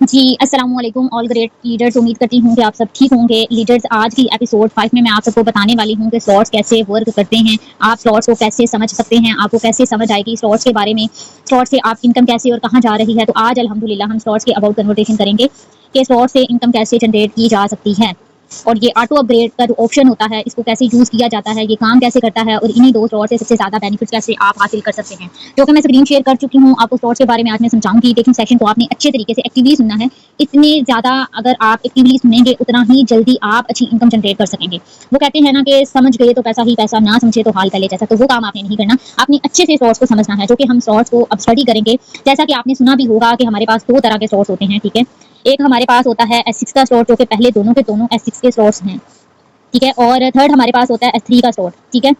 जी, अस्सलाम वालेकुम all great leaders. उम्मीद करती हूँ कि आप सब ठीक होंगे। लीडर्स, आज की एपिसोड 5 में मैं आप सबको बताने वाली हूँ कि स्लॉट्स कैसे वर्क करते हैं, आप स्लॉट्स को कैसे समझ सकते हैं, आपको कैसे समझ आएगी स्लॉट्स के बारे में, स्लॉट्स से आप इनकम कैसे और कहाँ जा रही है। तो आज अल्हम्दुलिल्लाह हम स्लॉट्स के अबाउट कन्वर्सेशन करेंगे कि स्लॉट्स से इनकम कैसे जनरेट की जा सकती है और ये ऑटो अपग्रेड का जो ऑप्शन होता है इसको कैसे यूज़ किया जाता है, ये काम कैसे करता है और इन्हीं दो स्लॉट से सबसे ज़्यादा बेनिफिट्स कैसे आप हासिल कर सकते हैं। जो कि मैं स्क्रीन शेयर कर चुकी हूँ, आपको स्लॉट्स के बारे में आज मैं समझाऊंगी, लेकिन सेशन को आपने अच्छे तरीके से एक्टिवली सुनना है। इतने ज़्यादा अगर आप एक्टिवली सुनेंगे उतना ही जल्दी आप अच्छी इनकम जनरेट कर सकेंगे। वो कहते हैं ना कि समझ गए तो पैसा ही पैसा, ना समझे तो हाल तले जैसा। तो वो काम आपने नहीं करना, आपने अच्छे से स्लॉट्स को समझना है, जो कि हम स्लॉट्स को अब स्टडी करेंगे। जैसा कि आपने सुना भी होगा कि हमारे पास दो तरह के स्लॉट्स होते हैं, ठीक है। एक हमारे पास होता है S6 का स्लॉट, जो कि पहले दोनों के दोनों S6 के स्लॉट्स हैं, ठीक है। और थर्ड हमारे पास होता है S3 का स्लॉट, ठीक है।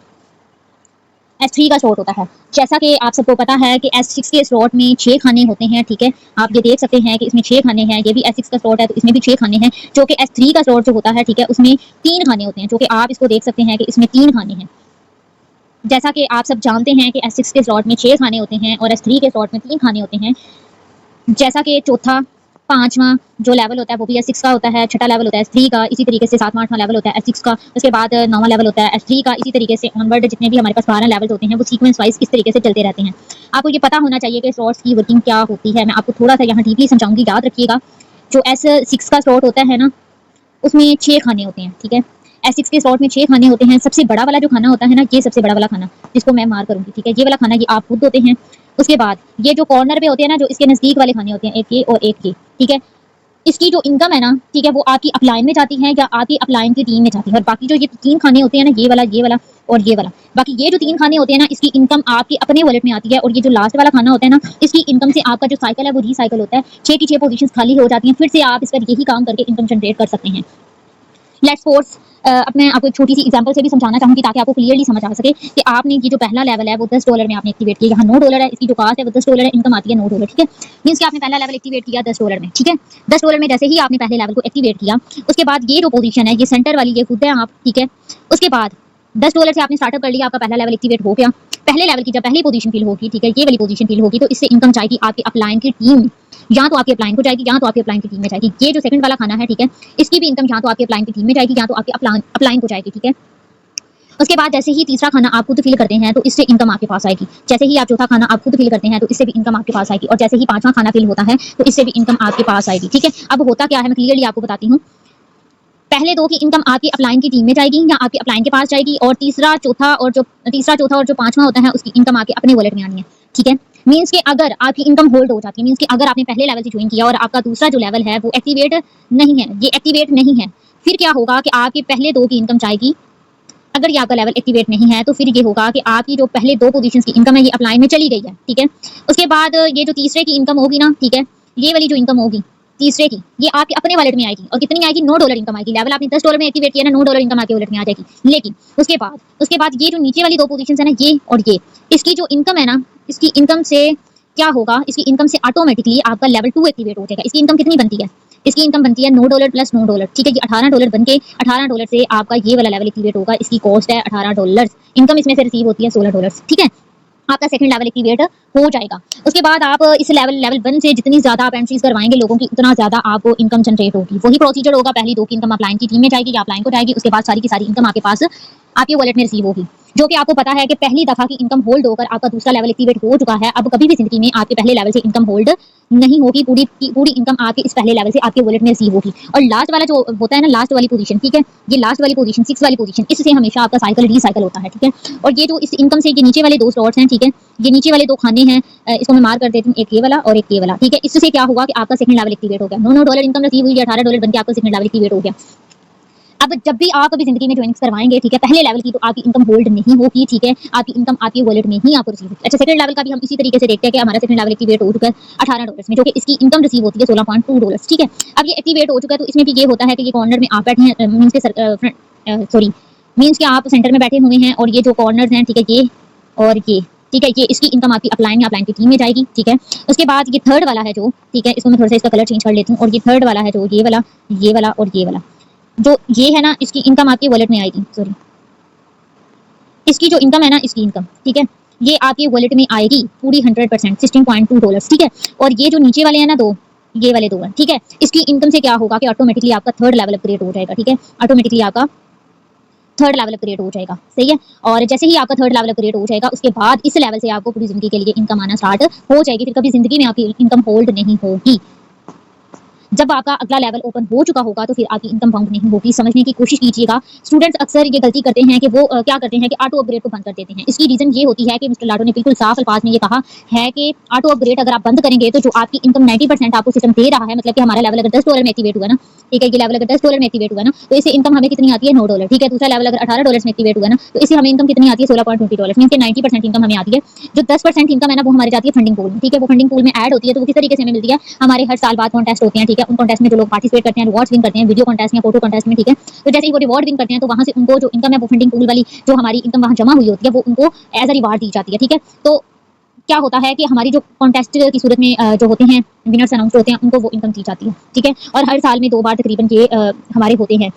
S3 का स्लॉट होता है, जैसा कि आप सबको पता है कि S6 के स्लॉट में 6 खाने होते हैं, ठीक है। आप ये देख सकते हैं कि इसमें 6 खाने हैं, ये भी S6 का स्लॉट है तो इसमें भी 6 खाने हैं। जो कि S3 का स्लॉट जो होता है, ठीक है, उसमें 3 खाने होते हैं, जो कि आप इसको देख सकते हैं कि इसमें 3 खाने हैं। जैसा कि आप सब जानते हैं कि S6 के स्लॉट में 6 खाने होते हैं और S3 के स्लॉट में 3 खाने होते हैं। जैसा कि चौथा, पांचवा जो लेवल होता है वो भी S6 का होता है, छठा लेवल होता है S3 का, इसी तरीके से सातवां आठवां लेवल होता है S6 का, उसके बाद नौवां लेवल होता है S3 का, इसी तरीके से ऑनवर्ड जितने भी हमारे पास 12 लेवल्स होते हैं वो सीक्वेंस वाइज इस तरीके से चलते रहते हैं। आपको ये पता होना चाहिए कि स्लॉट्स की वर्किंग क्या होती है। मैं आपको थोड़ा सा यहाँ डीपली समझाऊंगी, याद रखिएगा। जो S6 का स्लॉट होता है ना, उसमें 6 खाने होते हैं, ठीक है। S6 के स्लॉट में 6 खाने होते हैं। सबसे बड़ा वाला जो खाना होता है ना, ये सबसे बड़ा वाला खाना जिसको मैं मार करूंगी, ठीक है, ये वाला खाना ये आप खुद होते हैं। उसके बाद ये जो कॉर्नर पे होते हैं ना, जो इसके नजदीक वाले खाने होते हैं, एक ये और एक ये, ठीक है। इसकी जो इनकम है ना, ठीक है, वो आपकी अपलाइन में जाती है या आपकी अपलाइन की टीम में जाती है। और बाकी जो ये 3 खाने होते हैं ना, ये वाला और ये वाला, बाकी ये जो 3 खाने होते हैं ना, इसकी इनकम आपके अपने वॉलेट में आती है। और ये जो लास्ट वाला खाना होता है ना, इसकी इनकम से आपका जो साइकिल है वो रीसाइकिल होता है। 6 की 6 पोजीशंस खाली हो जाती हैं, फिर से आप इस पर यही काम करके इनकम जनरेट कर सकते हैं। लेट्स सपोज, अब मैं आपको एक छोटी सी एग्जांपल से भी समझाना चाहूंगी ताकि आपको क्लियरली समझ आ सके कि आपने ये जो पहला लेवल है वो $10 में आपने एक्टिवेट किया। यहाँ $9 है, इसकी जो कास्ट है वो $10 है, इनकम आती है $9, ठीक है। मींस कि आपने पहला लेवल एक्टिवेट किया $10 में, ठीक है। $10 में जैसे ही आपने पहले लेवल को एक्टिवेट किया, उसके बाद ये जो पोजीशन है, ये सेंटर वाली, ये खुद है आप, ठीक है। उसके बाद $10 से आपने स्टार्टअप कर लिया, आपका पहला लेवल एक्टिवेट हो गया। पहले लेवल की जब पहली पोजीशन फिल होगी, ठीक है, ये वाली पोजीशन फिल होगी, तो इससे इनकम जाएगी आपकी अपलाइन की टीम में, या तो आपकी अपलाइन को जाएगी या तो आपकी अपलाइन की टीम में जाएगी। ये जो सेकंड वाला खाना है, ठीक है, इसकी भी इनकम या तो आपकी अपलाइन की टीम में जाएगी या तो आपकी अपलाइन को जाएगी, ठीक है। उसके बाद जैसे ही तीसरा खाना आप खुद फिल करते हैं तो इससे इनकम आपके पास आएगी। जैसे ही आप चौथा खाना आप खुद फिल करते हैं तो इससे भी इनकम आपके पास आएगी। और जैसे ही पांचवा खाना फिल होता है तो इससे भी इनकम आपके पास आएगी, ठीक है। अब होता क्या है, मैं क्लियरली आपको बताती हूँ। पहले दो की इनकम आपकी अपलाइन की टीम में जाएगी या आपकी अपलाइन के पास जाएगी, और तीसरा चौथा और जो पांचवा होता है उसकी इनकम आपके अपने वॉलेट में आनी है, ठीक है। मींस कि अगर आपकी इनकम होल्ड हो जाती है, मींस कि अगर आपने पहले लेवल से ज्वाइन किया और आपका दूसरा जो लेवल है वो एक्टिवेट नहीं है, ये एक्टिवेट नहीं है, फिर क्या होगा कि आपके पहले दो की इनकम जाएगी। अगर ये आपका लेवल एक्टिवेट नहीं है तो फिर ये होगा कि आपकी जो पहले दो पोजीशंस की इनकम है ये अपलाइन में चली गई है, ठीक है। उसके बाद ये जो तीसरे की इनकम होगी ना, ठीक है, ये वाली जो इनकम होगी तीसरे की, ये आपके अपने वॉलेट में आएगी। और कितनी आएगी, $9 इनकम आएगी। लेवल आपने $10 में एक्टिवेट किया ना, $9 इनकम आपके वॉलेट में आ जाएगी। लेकिन उसके बाद ये जो नीचे वाली दो पोजीशंस है ना, ये और ये, इसकी जो इनकम है ना, इसकी इनकम से क्या होगा, इसकी इनकम से ऑटोमेटिकली आपका लेवल 2 एक्टिवेट हो जाएगा। इसकी इनकम कितनी बनती है, इसकी इनकम बनती है $9 प्लस $9, ठीक है। ये $18 बन के $18 से आपका ये वाला लेवल एक्टिवेट होगा। इसकी कॉस्ट है $18, इनकम इसमें से रिसीव होती है $16, ठीक है। आपका सेकंड लेवल एक्टिवेट हो जाएगा। उसके बाद आप इस लेवल 1 से जितनी ज्यादा आप एंट्रीज करवाएंगे लोगों की, उतना ज्यादा आपको इनकम जनरेट होगी। वही प्रोसीजर होगा, पहली दो की इनकम अपलाइन की टीम में जाएगी या अपलाइन को जाएगी, उसके बाद सारी की सारी इनकम आपके पास आपके वॉलेट में रिसीव होगी। जो कि आपको पता है कि पहली दफा की इनकम होल्ड होकर आपका दूसरा लेवल एक्टिवेट हो चुका है। अब कभी भी जिंदगी में आपके पहले लेवल से इनकम होल्ड नहीं होगी, पूरी पूरी इनकम आपके इस पहले लेवल से आपके वॉलेट में रिसीव होगी। और लास्ट वाला जो होता है ना, लास्ट वाली पोजीशन, ठीक है, ये लास्ट वाली पोजीशन 6 वाली पोजीशन, इससे हमेशा आपका साइकिल रीसाइकिल होता है, ठीक है। और ये जो इस इनकम से ये नीचे वाले दो स्लॉट्स हैं, ठीक है, ये नीचे वाले दो खाने हैं, इसको मैं मार्क कर देती हूँ, एक ये वाला और एक ये वाला, ठीक है। इससे क्या हुआ कि आपका सेकंड लेवल एक्टिवेट हो गया। $9 इनकम रिसीव हुई, $18 बन के आपका सेकंड लेवल एक्टिवेट हो गया। अब जब भी आप अभी जिंदगी में ज्वाइनिंग्स करवाएंगे, ठीक है, पहले लेवल की, तो आपकी इनकम होल्ड नहीं होगी, ठीक है। आपकी इनकम आपके वॉलेट में ही आपको रिसीव होगी। अच्छा, सेकंड लेवल का भी हम इसी तरीके से देखते हैं कि हमारा सेकंड लेवल एक्टिवेट हो चुका है $18 में, जो कि इसकी इनकम रिसीव होती है $16.2, ठीक है। अब ये एक्टिवेट हो चुका है तो इसमें भी ये होता है कि ये कॉर्नर में आप बैठे हैं, मीन्स के आप सेंटर में बैठे हुए हैं, और ये जो कॉर्नर्स हैं, ठीक है, ये और ये, ठीक है, ये इसकी इनकम आपकी अपलाइन या अपलाइन की टीम में जाएगी, ठीक है। उसके बाद ये थर्ड वाला है जो, ठीक है, इसको मैं थोड़ा सा इसका कलर चेंज कर लेती हूँ। और ये थर्ड वाला है जो, ये वाला और ये वाला, जो ये है ना, इसकी इनकम आपके वॉलेट में आएगी। सॉरी, इसकी जो इनकम है ना, इसकी इनकम, ठीक है, ये आपके वॉलेट में आएगी पूरी 100%, $16.2, ठीक है। और ये जो नीचे वाले हैं ना दो, ये वाले 2 हैं, ठीक है। इसकी इनकम से क्या होगा कि ऑटोमेटिकली आपका थर्ड लेवल अपग्रेड हो जाएगा, ठीक है। ऑटोमेटिकली आपका थर्ड लेवल अपग्रेड हो जाएगा, सही है। और जैसे ही आपका थर्ड लेवल अपग्रेड हो जाएगा उसके बाद इस लेवल से आपको पूरी जिंदगी के लिए इनकम आना स्टार्ट हो जाएगी, फिर कभी जिंदगी में आपकी इनकम होल्ड नहीं होगी। जब आपका अगला लेवल ओपन हो चुका होगा तो फिर आपकी इनकम बाउंड नहीं होगी। समझने की कोशिश कीजिएगा। स्टूडेंट्स अक्सर ये गलती करते हैं कि वो क्या करते हैं कि ऑटो अपग्रेड को बंद कर देते हैं। इसकी रीजन ये होती है कि मिस्टर लाडो ने बिल्कुल साफ अल्फाज में ये कहा है कि ऑटो अपग्रेड अगर आप बंद करेंगे तो जो आपकी इनकम 90% आपको सिस्टम दे रहा है, मतलब कि हमारा लेवल अगर $10 में एक्टिवेट हुआ ना, ठीक है, ये लेवल अगर $10 में एक्टिवेट हुआ ना तो इससे इनकम हमें कितनी आती है, $9, ठीक है। दूसरा लेवल अगर $18 में एक्टिवेट हुआ ना तो इससे हमें इनकम कितनी आती है, $16.20, मीन के 90% इनकम हमें आती है। जो 10% इनकम है ना वो हमारी जाती है फंडिंग पूल में, ठीक है। वो फंडिंग पूल में ऐड होती है तो वो किस तरीके से हमें मिलती है, हमारे हर साल बाद कॉन्टेस्ट होते हैं, ठीक है। उन कॉन्टेस्ट में जो लोग पार्टिसिपेट करते हैं, रिवॉर्ड्स विन करते हैं, वीडियो कॉन्टेस्ट में, फोटो कॉन्टेस्ट में, ठीक है। तो जैसे ही वो रिवॉर्ड विन करते हैं तो वहां से उनको जो इनकम है वो फंडिंग पूल वाली जो हमारी इनकम वहां जमा हुई होती है वो उनको एज अ रिवार्ड दी जाती है, ठीक है। तो क्या होता है कि हमारी जो कॉन्टेस्ट की सूरत में जो होते हैं विनर्स अनाउंस होते हैं उनको वो इनकम दी जाती है, ठीक है। और हर साल में 2 बार तकरीबन ये हमारे होते हैं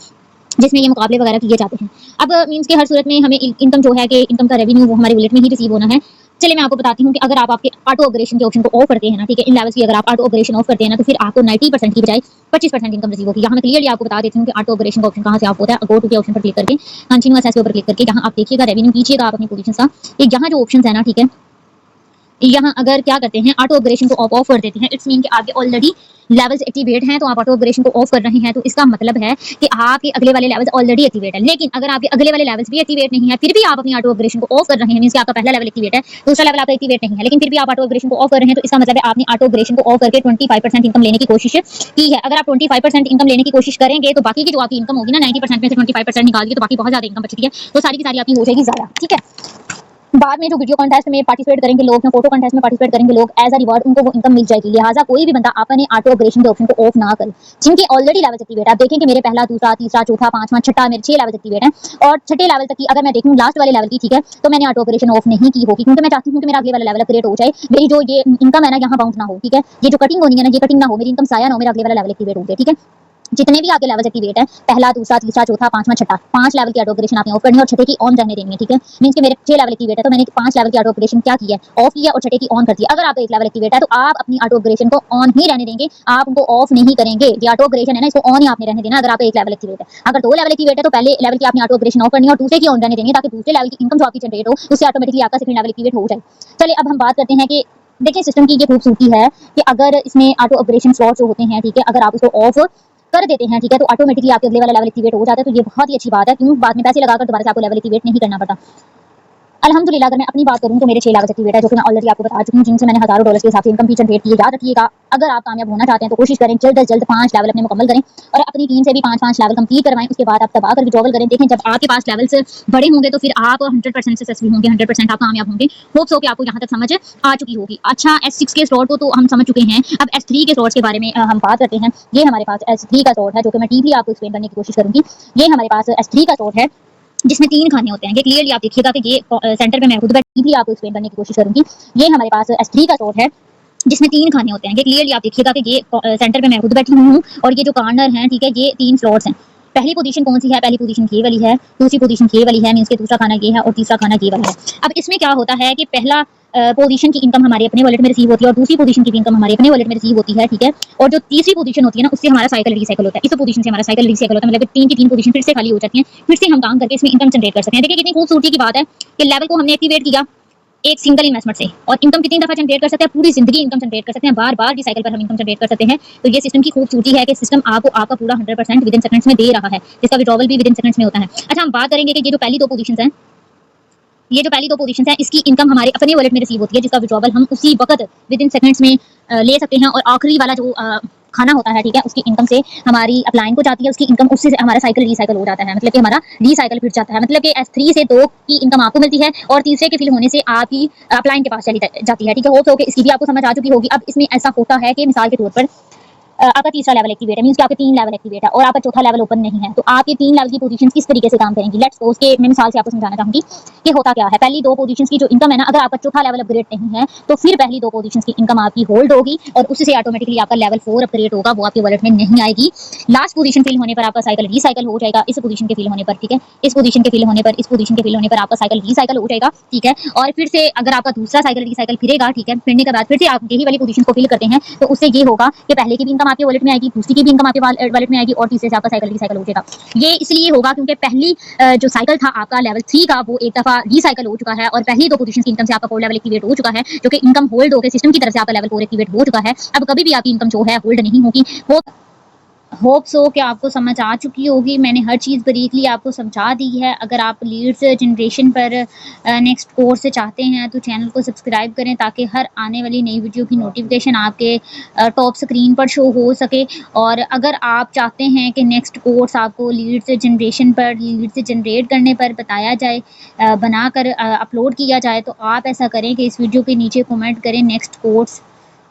जिसमें ये मुकाबले वगैरह किए जाते हैं। अब मींस के हर सूरत में हमें इनकम जो है कि इनकम का रेवेन्यू वो हमारे वॉलेट में ही रिसीव होना है। चलिए मैं आपको बताती हूँ कि अगर आप आपके ऑटो अपग्रेडेशन के ऑप्शन को ऑफ करते हैं ना, ठीक है, इन लेवल्स की अगर आप ऑटो अपग्रेडेशन ऑफ करते हैं ना तो फिर आपको 90% की बजाय 25% इनकम रिसीव होगी। यहाँ मैं क्लियरली आपको बता देती हूँ कि ऑटो अपग्रेडेशन का ऑप्शन कहाँ से ऑफ होता है। गो टू के ऑप्शन पर क्लिक करके कंटिन्यूअस एस के ऊपर क्लिक करके यहाँ आप देखिएगा रेवेन्यू कीजिएगा आप अपनी पोजीशन का। यहाँ जो ऑप्शन है ना, ठीक है, यहाँ अगर क्या करते हैं ऑटो अपग्रेडेशन को ऑफ कर देते हैं, इट्स मीन कि आपके ऑलरेडी लेवल्स एक्टिवेट हैं तो आप ऑटो अपग्रेडेशन को ऑफ कर रहे हैं, तो इसका मतलब है कि आपके अगले वाले लेवल्स ऑलरेडी एक्टिवेट है। लेकिन अगर आपके अगले वाले लेवल्स भी एक्टिवेट नहीं है फिर भी आप अपनी ऑटो अपग्रेडेशन को ऑफ कर रहे हैं, मींस कि आपका पहला लेवल एक्टिवेट है, दूसरा लेवल आपका एक्टिवेट नहीं है, लेकिन फिर भी आप ऑटो अपग्रेडेशन को ऑफ कर रहे हैं, तो इसका मतलब है आपने ऑटो अपग्रेडेशन को ऑफ करके 25% इनकम लेने की कोशिश की है। अगर आप 25% इनकम लेने की कोशिश करेंगे तो बाकी की जो आपकी इनकम होगी ना 90% में से 25% निकाल दिए तो बाकी बहुत ज्यादा इनकम बचती है, तो सारी की सारी आपकी हो जाएगी ज़ाया, ठीक है। बाद में जो वीडियो कॉन्टेस्ट में पार्टिसिपेट करेंगे लोग, फोटो कॉन्टेस्ट में पार्टिसिपेट करेंगे लोग, एज अ रिवॉर्ड उनको वो इनकम मिल जाएगी। लिहाजा कोई भी बंदा अपने ऑटो अपग्रेडेशन के ऑप्शन को ऑफ ना करे जिनके ऑलरेडी लेवल एक्टिवेट है। आप देखें कि मेरे पहला, दूसरा, तीसरा, चौथा, पांचवा, छठा, मेरे 6 लेवल एक्टिवेट हैं और छठे लेवल तक की अगर मैं देखूं लास्ट वाले लेवल की, ठीक है, तो मैंने ऑटो अपग्रेडेशन ऑफ नहीं की होगी क्योंकि मैं चाहती हूं कि मेरा अगले वाला लेवल अपग्रेड हो जाए, मेरी जो ये इनकम है ना यहाँ बाउंस ना हो, ठीक है। ये जो कटिंग होनी है ना ये कटिंग ना हो, मेरी इनकम साया ना हो, मेरा अगले वाला लेवल एक्टिवेट हो जाए, ठीक है। जितने भी आपके लेवल एक्टिवेट है, पहला, दूसरा, तीसरा, चौथा, पांचवा, छठा, 5 लेवल की ऑटो अपग्रेडेशन आपने ऑफ करनी है और छठे की ऑन रहने देनी है, ठीक है। मींस कि मेरे 6 लेवल एक्टिवेट है तो मैंने 5 लेवल की ऑटो अपग्रेडेशन क्या की है, ऑफ किया और छठे की ऑन कर दिया। अगर आपका एक लेवल एक्टिवेट है तो आप अपनी ऑटो अपग्रेडेशन को ऑन ही रहने देंगे, आप उनको ऑफ नहीं करेंगे। ये ऑटो अपग्रेडेशन है ना इसको ऑन ही आपने रहने देना अगर आपका एक लेवल एक्टिवेट है। अगर 2 लेवल एक्टिवेट है तो पहले लेवल की आपने ऑटो अपग्रेडेशन ऑफ करनी है और दूसरे की ऑन रहने देंगे ताकि दूसरे लेवल की इनकम जो आपकी जनरेट हो उससे ऑटोमेटिकली आपका सेकंड लेवल एक्टिवेट हो जाए। चलिए अब हम बात करते हैं कि देखिए सिस्टम की ये खूबसूरती है कि अगर इसमें ऑटो अपग्रेडेशन स्लॉट जो होते हैं, ठीक है, अगर आप उसको ऑफ कर देते हैं, ठीक है, तो ऑटोमेटिकली आपके अगले वाला लेवल एक्टिवेट हो जाता है। तो ये बहुत ही अच्छी बात है, क्यों बाद में पैसे लगाकर दोबारा से आपको लेवल एक्टिवेट नहीं करना पड़ता। अल्हम्दुलिल्लाह अगर मैं अपनी बात करूं तो मेरे 6 लेवल एक्टिवेट है जो कि मैं ऑलरेडी आपको बता चुकी हूं, जिनसे मैंने हज़ारों डॉलर्स के हिसाब से इनकम भी जनरेट की है। याद रखिएगा अगर आप कामयाब होना चाहते हैं तो कोशिश करें जल्द से जल्द 5 लेवल अपने मुकम्मल करें और अपनी टीम से भी 5-5 लेवल कंप्लीट करवाएं। उसके बाद आप दबा कर विड्रॉवल करें। देखें जब आपके पास लेवल्स बड़े होंगे तो फिर आप 100% सक्सेसफुल होंगे, 100% आप कामयाब होंगे। होप्स हो कि आपको यहाँ तक समझ आ चुकी होगी। अच्छा, S6 के स्लॉट को तो हम समझ चुके हैं, अब S3 के स्लॉट्स के बारे में हम बात करते हैं। ये हमारे पास S3 का स्लॉट है जो कि मैं डीपली आपको एक्सप्लेन करने की कोशिश करूंगी। ये हमारे पास S3 का स्लॉट है जिसमें 3 खाने होते हैं। ये क्लियरली आप देखिएगा कि ये सेंटर पे मैं खुद डीपली आपको एक्सप्लेन करने की कोशिश करूंगी। ये हमारे पास S3 का स्लॉट है जिसमें 3 खाने होते हैं। ये क्लियरली आप देखिएगा कि ये सेंटर पे मैं खुद बैठी हूँ और ये जो कॉर्नर हैं, ठीक है, ये 3 स्लॉट्स हैं। पहली पोजीशन कौन सी है, पहली पोजीशन ये वाली है, दूसरी पोजीशन ये वाली है, मींस के दूसरा खाना ये है और तीसरा खाना ये वाला है। अब इसमें क्या होता है कि पहला पोजीशन की इनकम हमारे अपने वॉलेट में रिसीव होती है और दूसरी पोजीशन की भी इनकम हमारे अपने वॉलेट में रिसीव होती है, ठीक है। और जो तीसरी पोजीशन होती है ना उससे हमारा साइकिल रीसाइकिल होता है। इस पोजीशन से हमारा साइकिल रीसाइकिल होता है, मतलब 3 की 3 पोजीशन फिर से खाली हो जाती है, फिर से हम काम करके इसमें इनकम जनरेट कर सकते हैं। देखिए कितनी खूबसूरती की बात है कि लेवल को हमने एक्टिवेट किया एक सिंगल इन्वेस्टमेंट से और इनकम कितनी दफा जनरेट कर सकते हैं, पूरी जिंदगी इनकम जनरेट कर सकते हैं, बार बार रिसाइकिल पर हम इनकम जनरेट कर सकते हैं। तो ये सिस्टम की खूबसूरती है कि सिस्टम आपको आपका पूरा 100% विद इन सेकंड्स में दे रहा है, जिसका विड्रॉवल भी विद इन सेकंड्स में होता है। अच्छा, हम बात करेंगे कि ये जो पहली 2 पोजीशंस हैं, ये जो पहली 2 पोजीशंस हैं इसकी इनकम हमारे अपने वॉलेट में रिसीव होती है, जिसका विड्रॉवल हम उसी वक्त विद इन सेकंड्स में ले सकते हैं। और आखिरी वाला जो खाना होता है, ठीक है, उसकी इनकम से हमारी अपलाइन को जाती है, उसकी इनकम उससे हमारा साइकिल रीसाइकिल हो जाता है, मतलब कि हमारा रीसाइकिल फिर जाता है। मतलब कि S3 से 2 की इनकम आपको मिलती है और तीसरे के फिल होने से आपकी अपलाइन के पास चली जाती है, ठीक है। होप सो कि इसकी भी आपको समझ आ चुकी होगी। अब इसमें ऐसा होता है कि मिसाल के तौर पर आपका तीसरा लेवल एक्टिवेट है, मींस कि आपके 3 लेवल एक्टिवेट है और आपका चौथा लेवल ओपन नहीं है, तो आपके 3 लेवल की पोजीशंस किस तरीके से काम करेंगी। लेट्स सपोज के मैं मिसाल से आपको समझाना चाहूंगी कि होता क्या है। पहली 2 पोजीशंस की जो इनकम है ना, अगर आपका चौथा लेवल अपग्रेड नहीं है तो फिर पहली 2 पोजीशंस की इनकम आपकी होल्ड होगी और उससे ऑटोमेटिकली आपका लेवल 4 अपग्रेड होगा, वो आपके वॉलेट में नहीं आएगी। लास्ट पोजीशन फिल होने पर आपका साइकिल रीसाइकिल हो जाएगा, इस पोजीशन के फिल होने पर, ठीक है, इस पोजीशन के फिल होने पर, इस पोजीशन के फिल होने पर आपका साइकिल रीसाइकिल हो जाएगा, ठीक है। और फिर से अगर आपका दूसरा साइकिल रीसाइकिल फिरेगा, ठीक है, फिरने के बाद फिर से आप यही वाली पोजीशन को फिल करते हैं, तो उससे ये होगा कि पहले की भी इनकम आपके वॉलेट में आएगी, दूसरी की भी इनकम आपके वॉलेट में आएगी और तीसरे से आपका साइकिल रीसाइकिल हो जाएगा। ये इसलिए होगा क्योंकि पहली जो साइकिल था आपका लेवल 3 का, वो एक दफा रीसाइकिल हो चुका है और पहली 2 पोजीशन की इनकम से आपका 4 लेवल एक्टिवेट हो चुका है, जो कि इनकम होल्ड होकर सिस्टम की तरफ से आपका लेवल 4 एक्टिवेट हो चुका है। अब कभी भी आपकी इनकम जो है होल्ड नहीं होगी। होप सो कि आपको समझ आ चुकी होगी। मैंने हर चीज़ ब्रीफली आपको समझा दी है। अगर आप लीड्स जनरेशन पर नेक्स्ट कोर्स चाहते हैं तो चैनल को सब्सक्राइब करें ताकि हर आने वाली नई वीडियो की नोटिफिकेशन आपके टॉप स्क्रीन पर शो हो सके। और अगर आप चाहते हैं कि नेक्स्ट कोर्स आपको लीड्स जनरेशन पर, लीड्स जनरेट करने पर बताया जाए, बनाकर अपलोड किया जाए, तो आप ऐसा करें कि इस वीडियो के नीचे कमेंट करें नेक्स्ट कोर्स,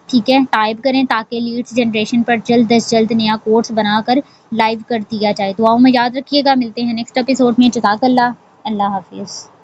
ठीक है, टाइप करें ताकि लीड्स जनरेशन पर जल्द से जल्द नया कोर्स बनाकर लाइव कर दिया जाए। दुआओं में याद रखिएगा। मिलते हैं नेक्स्ट एपिसोड में। जज़ाकल्लाह। अल्लाह हाफिज़।